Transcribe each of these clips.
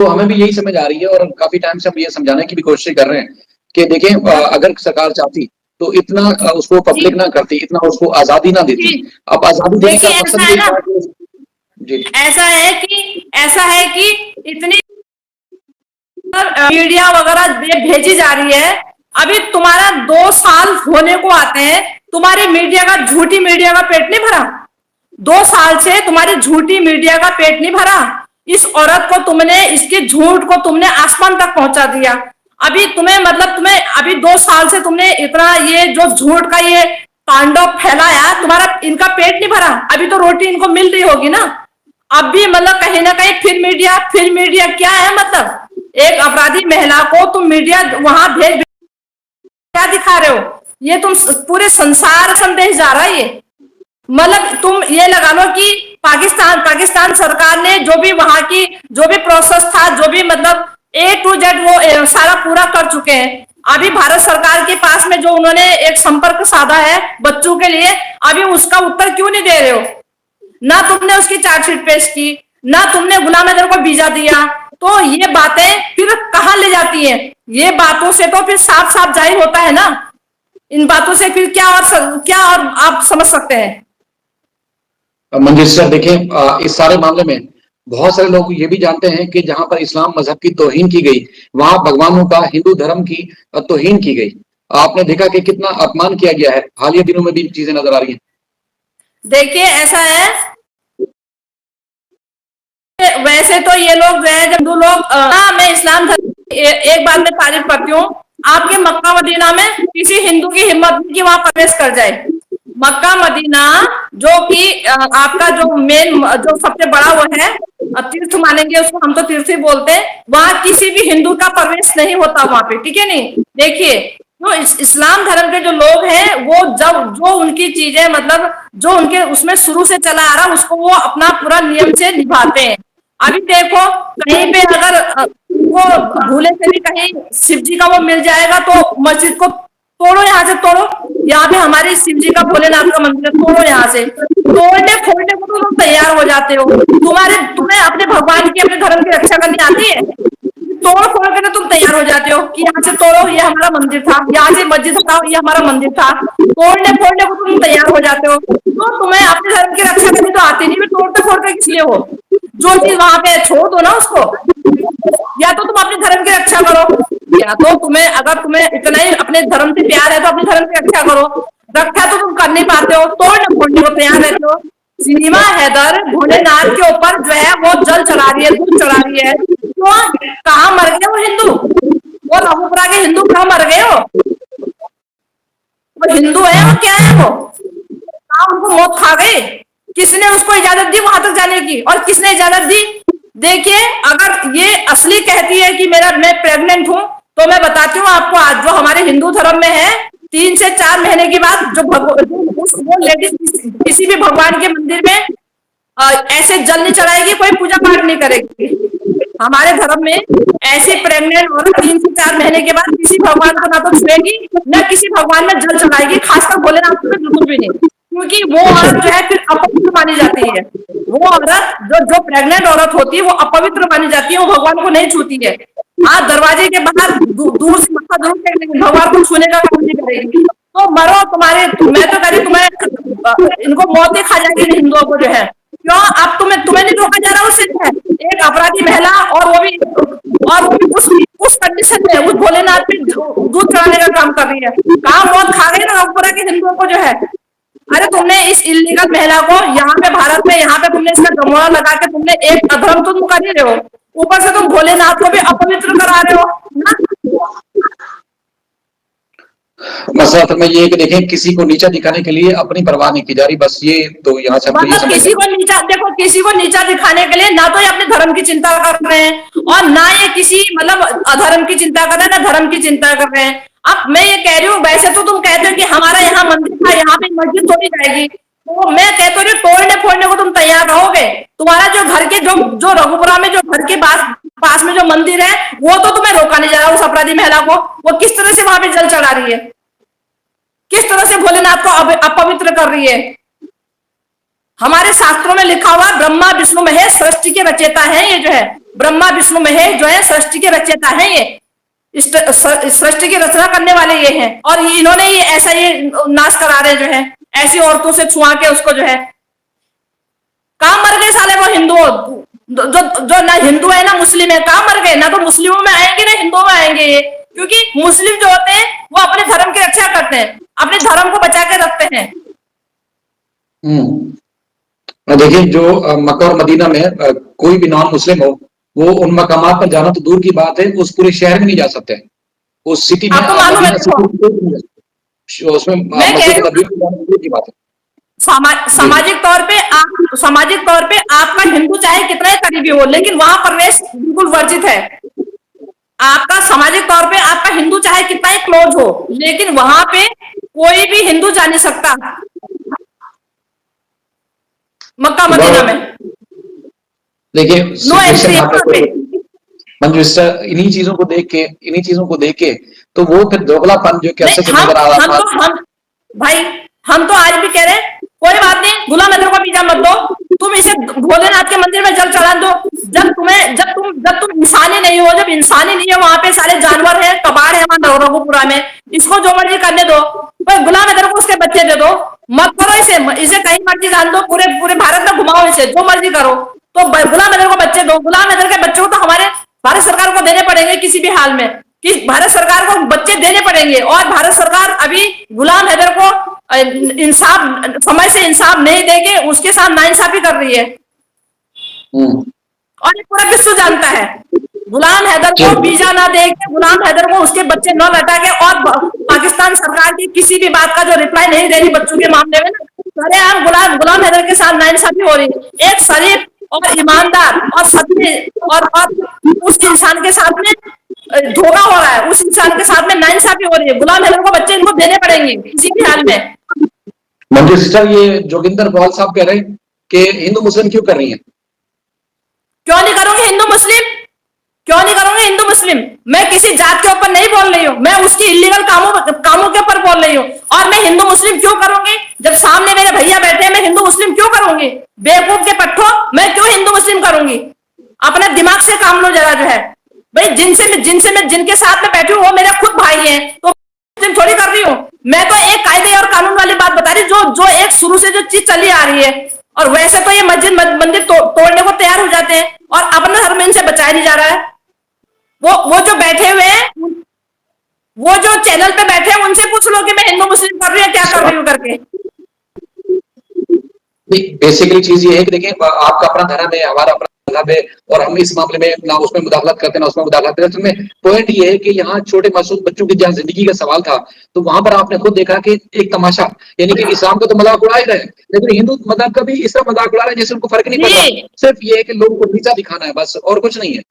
तो हमें भी यही समझ आ रही है और काफी टाइम से हम ये समझाने की भी कोशिश कर रहे हैं कि देखिए अगर सरकार चाहती तो इतना उसको जी पब्लिक ना करती, इतना उसको आजादी ना देती। जी। अब आजादी देने देखिए का ऐसा मकसद है यही ना, था कि जी ऐसा है कि इतनी मीडिया वगैरह भेजी जा रही है। अभी तुम्हारा 2 साल होने को आते हैं, तुम्हारी मीडिया का, झूठी मीडिया का पेट नहीं भरा। 2 साल से तुम्हारी झूठी मीडिया का पेट नहीं भरा। इस औरत को तुमने, इसके झूठ को तुमने आसमान तक पहुंचा दिया। अभी तुम्हें मतलब तुम्हें अभी 2 साल से तुमने इतना ये जो झूठ का ये तांडव फैलाया, तुम्हारा इनका पेट नहीं भरा। अभी तो रोटी इनको मिल रही होगी ना। अब भी मतलब कहीं ना कहीं फिर मीडिया क्या है, मतलब एक अपराधी महिला को तुम मीडिया वहां भेज, क्या दिखा रहे हो? ये तुम पूरे संसार संदेश जा रहा है ये। मतलब तुम ये लगा लो कि पाकिस्तान सरकार ने जो भी वहां की जो भी प्रोसेस था, जो भी मतलब A to Z वो सारा पूरा कर चुके हैं। अभी भारत सरकार के पास में जो उन्होंने एक संपर्क साधा है बच्चों के लिए, अभी उसका उत्तर क्यों नहीं दे रहे हो? ना तुमने उसकी चार्जशीट पेश की, ना तुमने गुलाम अजहर को वीजा दिया। तो ये बातें फिर कहां ले जाती हैं? ये बातों से तो फिर साफ साफ जाहिर होता है ना। इन बातों से फिर क्या और आप समझ सकते हैं? मंजिल सर देखें, इस सारे मामले में बहुत सारे लोग ये भी जानते हैं कि जहां पर इस्लाम मजहब की तौहीन की गई, वहां भगवानों का, हिंदू धर्म की तौहीन की गई। आपने देखा कि कितना अपमान किया गया है। हालिया दिनों में भी चीजें नजर आ रही हैं। देखिए ऐसा है, वैसे तो ये लोग जो है, जब हिंदू लोग हाँ, मैं इस्लाम धर्म एक बात में तारीफ करती हूँ। आपके मक्का मदीना में किसी हिंदू की हिम्मत नहीं कि वहां प्रवेश कर जाए। मक्का मदीना जो कि आपका जो मेन जो सबसे बड़ा वो है, तीर्थ मानेंगे उसको, हम तो तीर्थ ही बोलते हैं। वहां किसी भी हिंदू का प्रवेश नहीं होता वहां पे, ठीक है नहीं। देखिए जो इस्लाम धर्म के जो लोग हैं, वो जब जो उनकी चीजें मतलब जो उनके उसमें शुरू से चला आ रहा, उसको वो अपना पूरा नियम से निभाते हैं। अभी देखो कहीं पे अगर वो भूले से भी कहीं शिव जी का वो मिल जाएगा तो मस्जिद को तोड़ो, यहाँ से तोड़ो। यहाँ पे हमारे शिव जी का, भोलेनाथ का मंदिर है, तोड़ो यहाँ से। तोड़ने फोड़ने को तो तुम तैयार हो जाते हो। तुम्हें अपने भगवान की, अपने धर्म की रक्षा करनी आती है? तोड़ फोड़ के तो तुम तैयार हो जाते हो कि यहाँ से तोड़ो, ये हमारा मंदिर था, यहाँ से मस्जिद हटाओ, ये हमारा मंदिर था। तोड़ने फोड़ने को तुम तैयार हो जाते हो। तो तुम्हें अपने धर्म की रक्षा करनी तो आती नहीं, फिर तोड़ते फोड़ते किस लिए हो? जो चीज वहां पे छोड़ दो ना उसको। या तो तुम अपने धर्म की रक्षा करो, या तो तुम्हें, अगर तुम्हें इतना ही अपने धर्म से प्यार है तो अपने धर्म की रक्षा करो। रक्षा तो तुम कर नहीं पाते हो, तोड़ने फोड़ने को तैयार रहते हो। सीमा हैदर भोलेनाथ के ऊपर जो है वो जल चढ़ा रही है, दूध चढ़ा रही है। क्यों? कहाँ मर गए वो हिंदू? वो रघुपुरा के हिंदू कहाँ मर गए हो? वो हिंदू है, वो क्या है वो? कहाँ उनको मौत खा गए? किसने उसको इजाजत दी वहां तक जाने की, और किसने इजाजत दी? देखिए अगर ये असली कहती है कि मैं प्रेग्नेंट हूं, तो मैं बताती हूँ आपको, आज जो हमारे हिंदू धर्म में है, 3 से 4 महीने के बाद जो वो लेडीज किसी भी भगवान के मंदिर में ऐसे जल नहीं चढ़ाएगी, कोई पूजा पाठ नहीं करेगी। हमारे धर्म में ऐसी प्रेग्नेंट औरत 3 से 4 महीने के बाद किसी भगवान को ना तो छुएगी, न किसी भगवान में जल चढ़ाएगी, खासकर भोलेनाथ को बिल्कुल भी नहीं। क्योंकि वो अच्छा। औरत जो है फिर अपवित्र मानी जाती है। वो औरत जो जो प्रेग्नेंट औरत होती है वो अपवित्र मानी जाती है, वो भगवान को नहीं छूती है। हाँ, दरवाजे के बाहर दूर से मत्था जरूर फेंक लेंगे, भगवान को छूने का काम नहीं करेगी। तो मरो तुम्हारे, मैं तो कह रही तुम्हें इनको मौत ही खा जाएगी इन हिंदुओं को जो है। क्यों? अब तुम्हें नहीं रोका जा रहा उससे जो है, एक अपराधी महिला, और वो भी उस कंडीशन में उस भोलेनाथ पे दूध चढ़ाने का काम कर रही है। कहाँ मौत खा गई ना रघुपुरा के हिंदुओं को जो है। अरे तुमने इस इलीगल महिला को यहाँ पे भारत में, यहाँ पे तुमने इसका गमोड़ा लगा के तुमने एक अधर्म तो तुम कर ही रहे हो, ऊपर से तुम भोलेनाथ को भी अपवित्र करा रहे हो ना। मसला असल में ये है कि देखें, किसी को नीचा दिखाने के लिए अपनी परवाह नहीं की जा रही, बस ये तो यहाँ से हमको ये मतलब समझ किसी को नीचा, देखो किसी को नीचा दिखाने के लिए ना तो ये अपने धर्म की चिंता कर रहे हैं, और ना ये किसी मतलब अधर्म की चिंता कर रहे हैं, ना धर्म की चिंता कर रहे हैं। अब मैं ये कह रही हूँ, वैसे तो तुम कहते हो कि हमारा यहाँ मंदिर था, यहाँ पे मस्जिद तोड़ी जाएगी, तो मैं कहती हूँ तोड़ने फोड़ने को तुम तैयार रहोगे? तुम्हारा जो घर के जो जो रघुपुरा में जो घर के पास पास में जो मंदिर है, वो तो तुम्हें रोका नहीं जा रहा। उस अपराधी महिला को वो किस तरह से वहां पे जल चढ़ा रही है, किस तरह से भोलेनाथ को अपवित्र कर रही है। हमारे शास्त्रों में लिखा हुआ ब्रह्मा विष्णु महेश सृष्टि के रचयिता है ये जो है, ब्रह्मा विष्णु महेश जो है सृष्टि के रचयिता है, ये सृष्टि की रचना करने वाले ये हैं, और इन्होंने ये ऐसा ये नाश करा रहे जो है, ऐसी औरतों से छुआ के उसको जो है। कहां मर गए साले वो हिंदू जो ना हिंदू है ना मुस्लिम है, कहां मर गए? ना तो मुस्लिमों में आएंगे ना हिंदुओं में आएंगे ये, क्योंकि मुस्लिम जो होते हैं वो अपने धर्म की रक्षा करते हैं, अपने धर्म को बचा के रखते हैं। देखिए जो मक्का और मदीना में कोई भी नॉन मुस्लिम हो, वो उन मकामात पर जाना तो दूर की बात है, उस पूरे शहर में नहीं जा सकते, उस सिटी में आपको मालूम है उसमें दूर की बात है। सामाजिक तौर पे आपका हिंदू चाहे कितना ही करीबी हो, लेकिन वहां प्रवेश बिल्कुल वर्जित है। आपका सामाजिक तौर पे आपका हिंदू चाहे कितना ही क्लोज हो, लेकिन वहां पे कोई भी हिंदू जा नहीं सकता मक्का मदीना में। देखिए नो एंट्री। मंजू इन्हीं चीजों को देख के तो वो फिर दोगलापन जो कैसे नजर आ रहा था। भाई हम तो आज भी कह रहे हैं कोई बात नहीं, गुलाम हैदर को वीजा मत दो, तुम इसे भोलेनाथ के मंदिर में जल चढ़ा दो। जब तुम इंसानी नहीं हो, जब इंसानी नहीं है, वहां पे सारे जानवर है, कबाड़ है वहां रघुपुरा में, इसको जो मर्जी करने दो। पर गुलाम हैदर को उसके बच्चे दे दो, मत करो इसे कहीं मर्जी जान दो, पूरे भारत में घुमाओ इसे, जो मर्जी करो, तो गुलाम हैदर को बच्चे दो। गुलाम हैदर के बच्चों को तो हमारे भारत सरकार को देने पड़ेंगे किसी भी हाल में, कि भारत सरकार को बच्चे देने पड़ेंगे, और भारत सरकार अभी गुलाम हैदर को इंसाफ समय से इंसाफ नहीं देके उसके साथ नाइंसाफी कर रही है, और ये पूरा विश्व जानता है। गुलाम हैदर को वीजा ना देके, गुलाम हैदर को उसके बच्चे न लौटा के, और पाकिस्तान सरकार की किसी भी बात का जो रिप्लाई नहीं दे रही बच्चों के मामले में, सरेआम गुलाम हैदर के साथ नाइंसाफी हो रही है। एक शरीफ और ईमानदार और सच्चे और उस इंसान के साथ में धोखा हो रहा है, उस इंसान के साथ में नाइंसाफी हो रही है। गुलाम हैदर को बच्चे इनको देने पड़ेंगे किसी भी हाल में। मंजू सिस्टर, ये जोगिंदर बवाल साहब कह रहे हैं कि हिंदू मुस्लिम क्यों कर रही हैं? क्यों नहीं करूंगी हिंदू मुस्लिम, क्यों नहीं करूंगी हिंदू मुस्लिम? मैं किसी जात के ऊपर नहीं बोल रही हूँ, मैं उसकी इलीगल कामों के ऊपर बोल रही हूँ। और मैं हिंदू मुस्लिम क्यों करूंगी? जब सामने मेरे भैया बैठे हैं, मैं हिंदू मुस्लिम क्यों करूंगी? बेवकूफ के पट्टो, मैं क्यों हिंदू मुस्लिम करूंगी? अपने दिमाग से काम लो जरा जो है भाई। जिनके साथ में बैठी हूँ वो मेरे खुद भाई हैं, तो मुस्लिम थोड़ी कर रही हूँ मैं। तो एक कायदे और कानून वाली बात बता रही, जो एक शुरू से जो चीज चली आ रही है। और वैसे तो ये मस्जिद मंदिर तोड़ने को तैयार हो जाते हैं, और अपना धर्म इनसे बचाया नहीं जा रहा है। वो जो बैठे हुए हैं, वो जो चैनल पे बैठे हैं, उनसे पूछ लो कि मैं हिंदू मुस्लिम कर रही हूँ, क्या कर रही हूँ करके। बेसिकली चीज ये है कि देखिए, आपका अपना धर्म है, हमारा अपना धर्म है, और हम इस मामले में ना उसमें मुदाखलत करते हैं ना उसमें मुदाखलत करते हैं। पॉइंट ये है कि यहाँ छोटे मासूम बच्चों की जहाँ जिंदगी का सवाल था, तो वहां पर आपने खुद देखा कि एक तमाशा, यानी कि इस्लाम का तो मजाक उड़ा ही रहे, लेकिन हिंदू मजहब का भी इस तरह मजाक उड़ा रहे हैं जैसे उनको फर्क नहीं पड़ रहा। सिर्फ ये है कि लोगों को नीचा दिखाना है, बस, और कुछ नहीं है।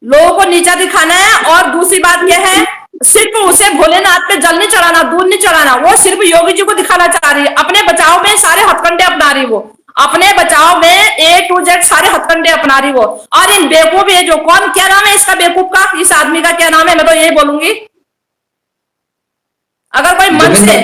लोगों को नीचा दिखाना है। और दूसरी बात यह है, सिर्फ उसे भोलेनाथ पे जल नहीं चढ़ाना, दूध नहीं चढ़ाना, वो सिर्फ योगी जी को दिखाना चाह रही है। अपने बचाव में सारे हथकंडे अपना रही वो, अपने बचाव में A to Z सारे हथकंडे अपना रही वो। और इन बेवकूफ है जो, कौन, क्या नाम है इसका बेवकूफ का, इस आदमी का क्या नाम है, मैं तो यही बोलूंगी। अगर कोई मन से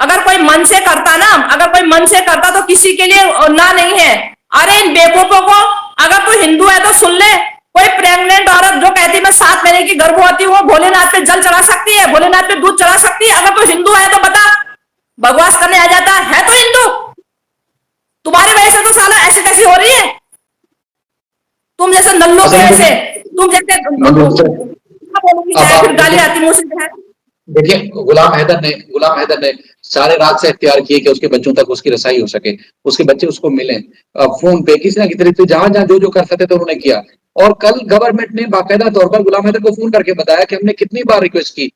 अगर कोई मन से करता ना, अगर कोई मन से करता तो किसी के लिए ना नहीं है। अरे इन बेवकूफों को, अगर तू हिंदू है तो सुन ले, कोई प्रेग्नेंट औरत जो कहती मैं 7 महीने की गर्भवती हूँ, भोलेनाथ पे जल चढ़ा सकती है, भोलेनाथ पे दूध चढ़ा सकती है। अगर तू हिंदू है तो बता, बकवास करने आ जाता है तो हिंदू। तुम्हारी वजह से तो साला ऐसी तैसी हो रही है, तुम जैसे नल्लों की वजह से, तुम जैसे फिर गाली आती मुंह से। देखिए, गुलाम हैदर ने सारे रात से इख्तियार किए कि उसके बच्चों तक उसकी रसाई हो सके, उसके बच्चे उसको मिले, फोन पे किसी ना किसी तरीके जहां जो कर सकते थे उन्होंने किया। और कल गवर्नमेंट ने बाकायदा तौर पर गुलाम हैदर को फोन करके बताया कि हमने कितनी बार रिक्वेस्ट की,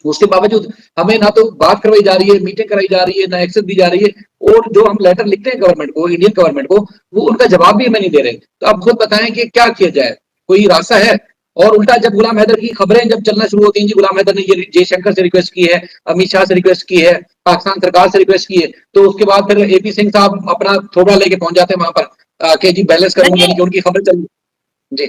उसके बावजूद हमें ना तो बात करवाई जा रही है, मीटिंग कराई जा रही है, ना एक्सेस दी जा रही है, और जो हम लेटर लिखते हैं गवर्नमेंट को, इंडियन गवर्नमेंट को, वो उनका जवाब भी हमें नहीं दे रहे। तो आप खुद बताएं कि क्या किया जाए, कोई रास्ता है? और उल्टा जब गुलाम हैदर की खबरें जब चलना शुरू होती हैं, जी गुलाम हैदर ने ये जयशंकर से रिक्वेस्ट की है, अमित शाह से रिक्वेस्ट की है, पाकिस्तान सरकार से रिक्वेस्ट की है, तो उसके बाद फिर AP सिंह साहब अपना थोड़ा लेके पहुंच जाते हैं वहां पर कि जी बैलेंस करूंगे, यानी कि उनकी खबर चल जी।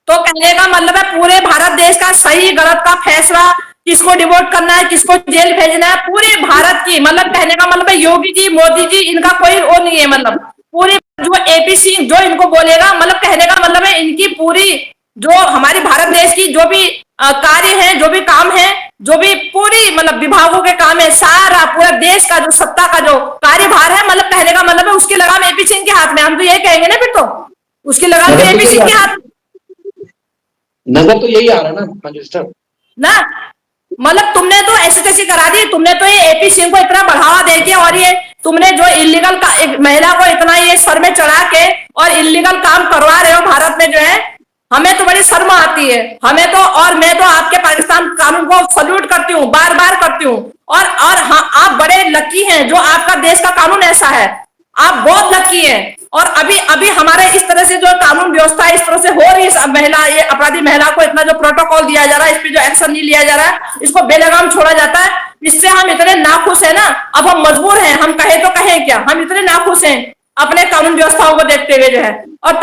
तो कहने का मतलब है पूरे भारत देश का सही गलत का फैसला किसको डिवोट करना है, किसको जेल भेजना है, पूरे भारत की, मतलब कहने का मतलब है योगी जी, मोदी जी, इनका कोई वो नहीं है, मतलब पूरी जो एपीसी जो इनको बोलेगा, मतलब कहने का मतलब है इनकी पूरी जो हमारी भारत देश की जो भी कार्य है, जो भी काम है, जो भी पूरी मतलब विभागों के काम है, सारा पूरा देश का जो सत्ता का जो कार्यभार है, मतलब कहने का मतलब है उसकी लगाम एपी सिंह के हाथ में। हम तो यही कहेंगे ना फिर तो, उसकी लगाम तो एपी सिंह के हाथ। नजर तो यही आ रहा है ना मंजिस्टर ना, मतलब तुमने तो ऐसी तैसी करा दी, तुमने तो ये एपी सिंह को इतना बढ़ावा देके, और ये तुमने जो इलीगल का एक महिला को इतना ये सर में चढ़ा के और इलीगल काम करवा रहे हो भारत में जो है, हमें तो बड़ी शर्म आती है हमें तो। और मैं तो आपके पाकिस्तान कानून को सल्यूट करती हूँ, बार बार करती हूँ। और हाँ, आप बड़े लकी हैं जो आपका देश का कानून ऐसा है, आप बहुत लकी हैं। और अभी अभी हमारे इस तरह से जो कानून व्यवस्था इस तरह से हो रही है, महिला, ये अपराधी महिला को इतना जो प्रोटोकॉल दिया जा रहा है, इस पे जो एक्शन नहीं लिया जा रहा है, इसको बेलगाम छोड़ा जाता है, इससे हम इतने नाखुश है ना। अब हम मजबूर हैं, हम कहे तो कहें क्या, हम इतने नाखुश हैं अपने कानून व्यवस्थाओं को देखते हुए जो है। और